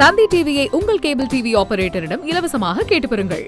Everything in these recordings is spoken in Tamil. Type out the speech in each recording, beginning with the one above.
தந்தி டிவியை உங்கள் கேபிள் டிவி ஆபரேட்டரிடம் இலவசமாக கேட்டு பெறுங்கள்.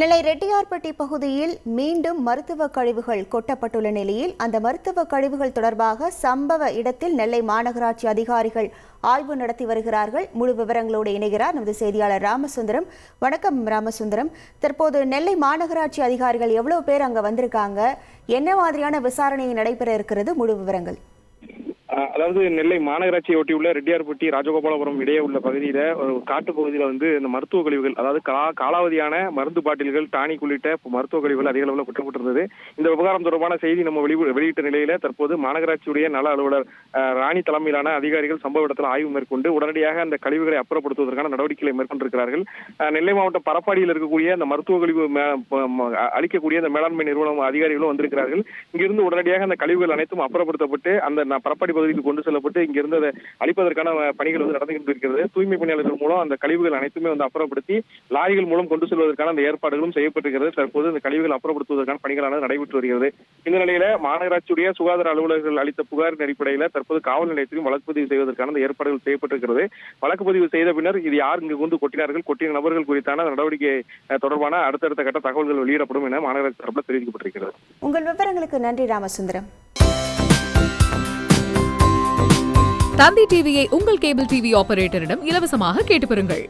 நெல்லை ரெட்டியார்பட்டி பகுதியில் மீண்டும் மருத்துவ கழிவுகள் கொட்டப்பட்டுள்ள நிலையில் அந்த மருத்துவ கழிவுகள் தொடர்பாக சம்பவ இடத்தில் நெல்லை மாநகராட்சி அதிகாரிகள் ஆய்வு நடத்தி வருகிறார்கள். முழு விவரங்களோடு இணைகிறார் நமது செய்தியாளர் ராமசுந்தரம். வணக்கம் ராமசுந்தரம். தற்போது நெல்லை மாநகராட்சி அதிகாரிகள் எவ்வளவு பேர் அங்க வந்திருக்காங்க, என்ன மாதிரியான விசாரணை நடைபெற இருக்கிறது, முழு விவரங்கள்? அதாவது நெல்லை மாநகராட்சியை ஒட்டியுள்ள ரெட்டியார்பட்டி ராஜகோபாலபுரம் இடையே உள்ள பகுதியில ஒரு காட்டு பகுதியில இந்த மருத்துவ கழிவுகள், அதாவது காலாவதியான மருந்து பாட்டில்கள், டானிக் உள்ளிட்ட மருத்துவ கழிவுகள் அதிக அளவில் குற்றப்பட்டிருந்தது. இந்த விவகாரம் தொடர்பான செய்தி நம்ம வெளியிட்ட நிலையில தற்போது மாநகராட்சியுடைய நல அலுவலர் ராணி தலைமையிலான அதிகாரிகள் சம்பவ இடத்தில் ஆய்வு மேற்கொண்டு உடனடியாக அந்த கழிவுகளை அப்புறப்படுத்துவதற்கான நடவடிக்கைகளை மேற்கொண்டிருக்கிறார்கள். நெல்லை மாவட்டம் பரப்பாடியில் இருக்கக்கூடிய அந்த மருத்துவ கழிவு அளிக்கக்கூடிய அந்த மேலாண்மை நிறுவனம் அதிகாரிகளும் வந்திருக்கிறார்கள். இங்கிருந்து உடனடியாக அந்த கழிவுகள் அனைத்தும் அப்புறப்படுத்தப்பட்டு அந்த பரப்பாடி பகுதிக்கு கொண்டு செல்லப்பட்டு இங்கிருந்து அதை அளிப்பதற்கான பணிகள் நடந்து கொண்டிருக்கிறது. தூய்மை பணியாளர்கள் மூலம் அந்த கழிவுகள் அனைத்துமே அப்புறப்படுத்தி லாரிகள் மூலம் கொண்டு செல்வதற்கான அந்த ஏற்பாடுகளும் செய்யப்பட்டிருக்கிறது. தற்போது இந்த கழிவுகள் அப்புறப்படுத்துவதற்கான பணிகளானது நடைபெற்று வருகிறது. இந்த நிலையில மாநகராட்சியுடைய சுகாதார அலுவலர்கள் அளித்த புகாரின் அடிப்படையில் தற்போது காவல் நிலையத்திலும் வழக்கு பதிவு செய்வதற்கான அந்த ஏற்பாடுகள் செய்யப்பட்டிருக்கிறது. வழக்கு பதிவு செய்த பின்னர் இது யார் இங்கு வந்து கொட்டின நபர்கள் குறித்தான நடவடிக்கை தொடர்பான அடுத்தடுத்த கட்ட தகவல்கள் வெளியிடப்படும் என மாநகராட்சி தரப்பில் தெரிவிக்கப்பட்டிருக்கிறது. உங்கள் விவரங்களுக்கு நன்றி ராமசுந்தரம். தந்தி டிவியை உங்கள் கேபிள் டிவி ஆபரேட்டரிடம் இலவசமாக கேட்டு பெறுங்கள்.